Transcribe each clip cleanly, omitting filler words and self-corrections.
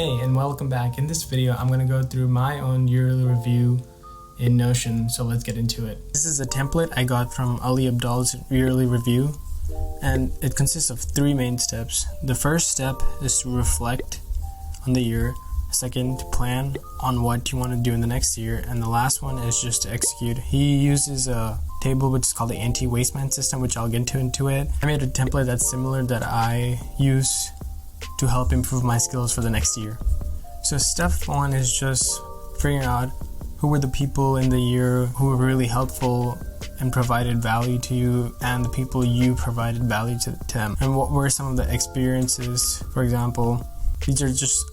Hey, and welcome back. In this video, I'm going to go through my own yearly review in Notion, so let's get into it. This is a template I got from Ali Abdaal's yearly review, and it consists of 3 main steps. The first step is to reflect on the year. Second, to plan on what you want to do in the next year. And the last one is just to execute. He uses a table which is called the anti-wasteman system, which I'll get into it. I made a template that's similar that I use to help improve my skills for the next year. So step 1 is just figuring out who were the people in the year who were really helpful and provided value to you, and the people you provided value to them, and what were some of the experiences. For example, these are just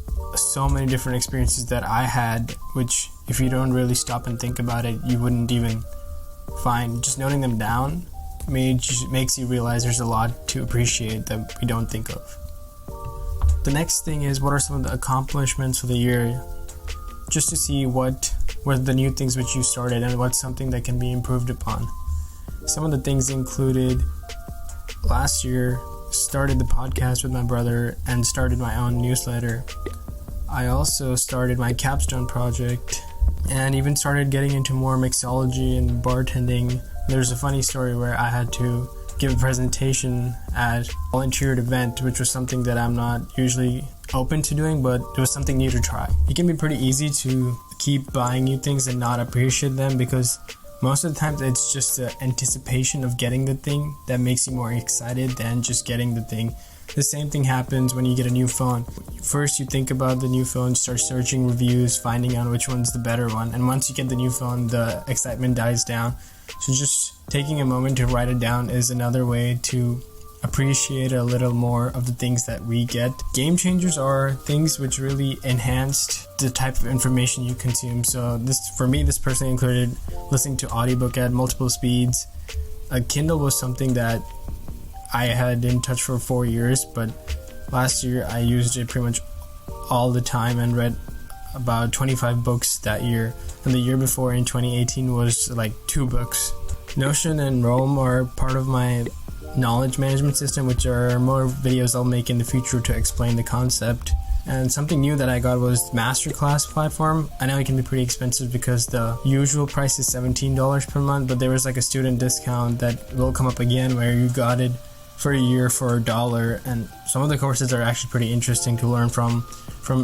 so many different experiences that I had, which if you don't really stop and think about it, you wouldn't even find. Just noting them down makes you realize there's a lot to appreciate that we don't think of. The next thing is, what are some of the accomplishments for the year, just to see what were the new things which you started and what's something that can be improved upon. Some of the things included last year started the podcast with my brother and started my own newsletter. I also started my capstone project and even started getting into more mixology and bartending. There's a funny story where I had to give a presentation at a volunteered event, which was something that I'm not usually open to doing, but it was something new to try. It can be pretty easy to keep buying new things and not appreciate them, because most of the times it's just the anticipation of getting the thing that makes you more excited than just getting the thing. The same thing happens when you get a new phone. First you think about the new phone, start searching reviews, finding out which one's the better one, and once you get the new phone, the excitement dies down. So just taking a moment to write it down is another way to appreciate a little more of the things that we get. Game changers are things which really enhanced the type of information you consume. So for me, this personally included listening to audiobook at multiple speeds. A Kindle was something that I had in touch for 4 years, but last year I used it pretty much all the time and read about 25 books that year, and the year before in 2018 was like 2 books. Notion and Roam are part of my knowledge management system, which are more videos I'll make in the future to explain the concept. And something new that I got was the Masterclass platform. I know it can be pretty expensive because the usual price is $17 per month, but there was like a student discount that will come up again where you got it for a year for $1, and some of the courses are actually pretty interesting to learn from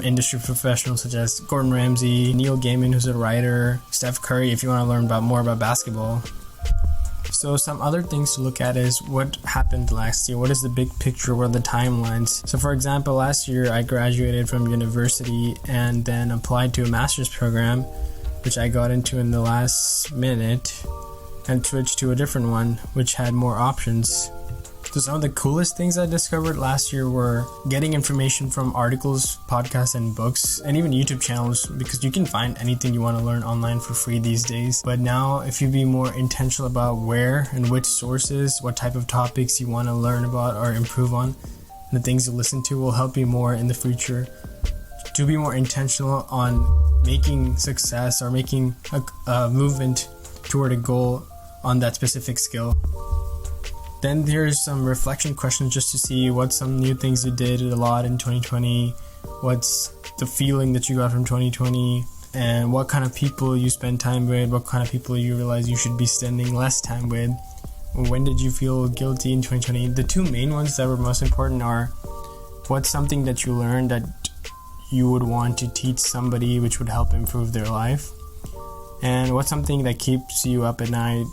industry professionals such as Gordon Ramsay, Neil Gaiman, who's a writer, Steph Curry, if you want to learn more about basketball. So some other things to look at is what happened last year. What is the big picture? What are the timelines? So for example, last year I graduated from university and then applied to a master's program, which I got into in the last minute, and switched to a different one which had more options. So some of the coolest things I discovered last year were getting information from articles, podcasts, and books, and even YouTube channels, because you can find anything you want to learn online for free these days. But now, if you be more intentional about where and which sources, what type of topics you want to learn about or improve on, the things you listen to will help you more in the future to be more intentional on making success or making a movement toward a goal on that specific skill. Then there's some reflection questions just to see what some new things you did a lot in 2020, what's the feeling that you got from 2020, and what kind of people you spend time with, what kind of people you realize you should be spending less time with. When did you feel guilty in 2020? The 2 main ones that were most important are, what's something that you learned that you would want to teach somebody which would help improve their life, and what's something that keeps you up at night,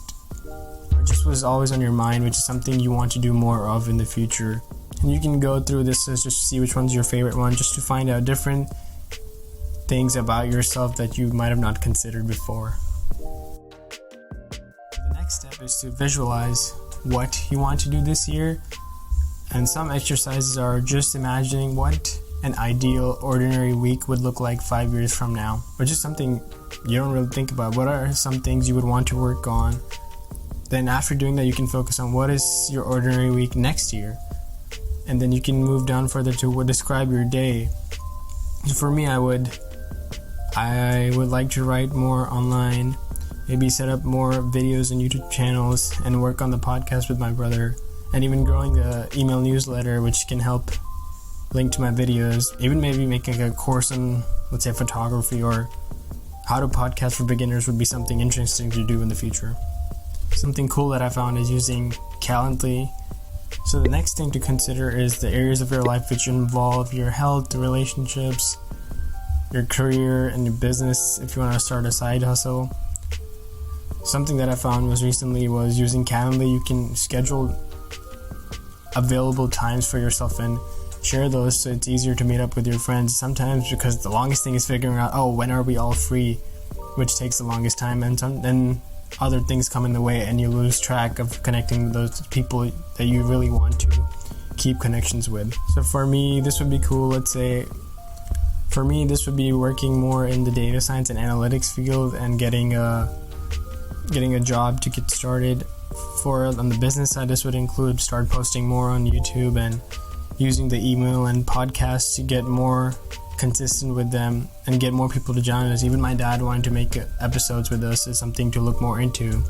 just was always on your mind, which is something you want to do more of in the future. And you can go through this list just to see which one's your favorite one, just to find out different things about yourself that you might have not considered before. The next step is to visualize what you want to do this year, and some exercises are just imagining what an ideal ordinary week would look like 5 years from now, or just something you don't really think about. What are some things you would want to work on? Then after doing that, you can focus on what is your ordinary week next year. And then you can move down further to describe your day. So for me, I would like to write more online, maybe set up more videos and YouTube channels, and work on the podcast with my brother, and even growing the email newsletter, which can help link to my videos, even maybe making a course on, let's say, photography or how to podcast for beginners would be something interesting to do in the future. Something cool that I found is using Calendly. So the next thing to consider is the areas of your life which involve your health, relationships, your career, and your business if you want to start a side hustle. Something that I found was using Calendly. You can schedule available times for yourself and share those so it's easier to meet up with your friends. Sometimes because the longest thing is figuring out, when are we all free, which takes the longest time, and then other things come in the way and you lose track of connecting with those people that you really want to keep connections with. So for me, this would be cool. Let's say for me, this would be working more in the data science and analytics field and getting a job to get started. On the business side, this would include start posting more on YouTube and using the email and podcasts to get more consistent with them and get more people to join us. Even my dad wanted to make episodes with us as something to look more into,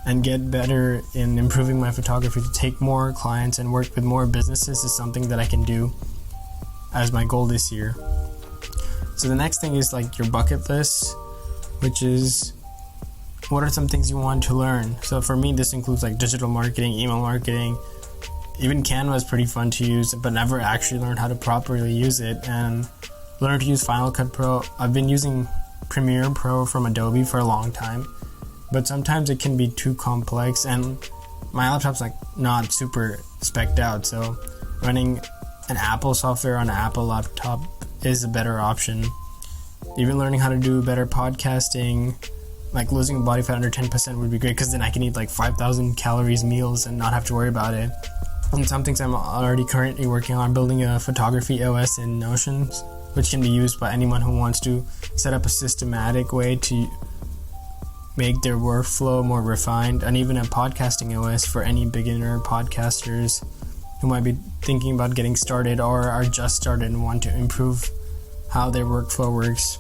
and get better in improving my photography to take more clients and work with more businesses is something that I can do as my goal this year. So the next thing is like your bucket list, which is what are some things you want to learn. So for me, this includes like digital marketing, email marketing. Even Canva is pretty fun to use, but never actually learned how to properly use it, and learn to use Final Cut Pro. I've been using Premiere Pro from Adobe for a long time, but sometimes it can be too complex, and my laptop's like not super spec'd out, so running an Apple software on an Apple laptop is a better option. Even learning how to do better podcasting, like losing body fat under 10% would be great, because then I can eat like 5,000 calories meals and not have to worry about it. And some things I'm already currently working on, building a photography OS in Notion, which can be used by anyone who wants to set up a systematic way to make their workflow more refined, and even a podcasting OS for any beginner podcasters who might be thinking about getting started or are just started and want to improve how their workflow works.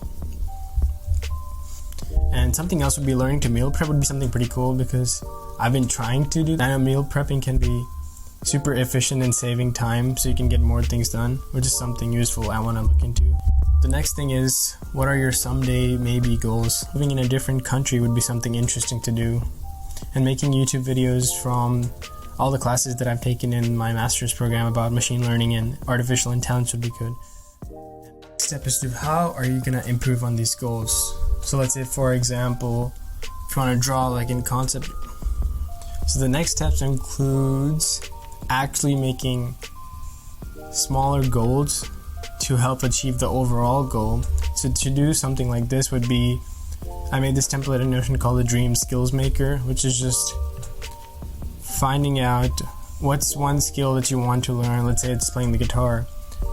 And something else would be learning to meal prep would be something pretty cool, because I've been trying to do that. I know meal prepping can be super efficient in saving time so you can get more things done, which is something useful I want to look into. The next thing is, what are your someday maybe goals? Living in a different country would be something interesting to do, and making YouTube videos from all the classes that I've taken in my master's program about machine learning and artificial intelligence would be good. Next step is to how are you going to improve on these goals? So let's say, for example, if you want to draw like in concept. So the next steps includes actually making smaller goals to help achieve the overall goal. So to do something like this would be, I made this template in Notion called the Dream Skills Maker, which is just finding out what's one skill that you want to learn. Let's say it's playing the guitar,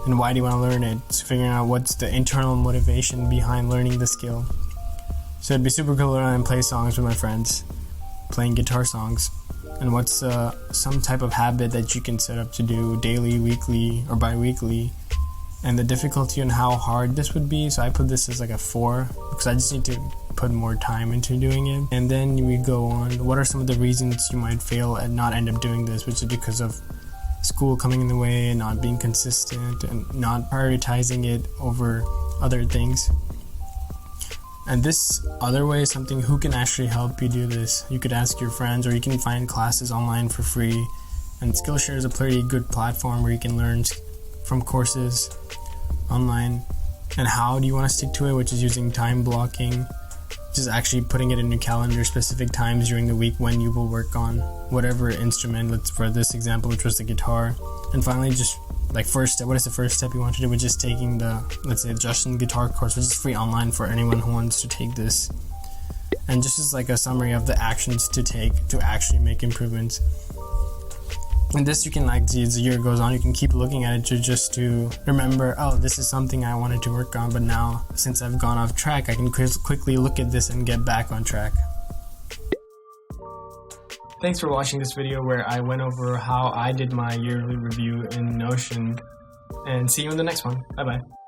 and why do you want to learn it? So figuring out what's the internal motivation behind learning the skill. So it'd be super cool to learn and play songs with my friends, playing guitar songs. And what's some type of habit that you can set up to do daily, weekly, or bi-weekly, and the difficulty and how hard this would be. So I put this as like a 4, because I just need to put more time into doing it. And then we go on, what are some of the reasons you might fail and not end up doing this, which is because of school coming in the way and not being consistent and not prioritizing it over other things. And this other way is something who can actually help you do this. You could ask your friends, or you can find classes online for free. And Skillshare is a pretty good platform where you can learn from courses online. And how do you want to stick to it, which is using time blocking, just actually putting it in your calendar, specific times during the week when you will work on whatever instrument. Let's, for this example, which was the guitar. And finally, just like first step, what is the first step you want to do? Which is taking the, let's say, Justin guitar course, which is free online for anyone who wants to take this. And just as like a summary of the actions to take to actually make improvements. And this you can, like, as the year goes on, you can keep looking at it just to remember, oh, this is something I wanted to work on, but now since I've gone off track, I can quickly look at this and get back on track. Thanks for watching this video where I went over how I did my yearly review in Notion, and see you in the next one. Bye bye.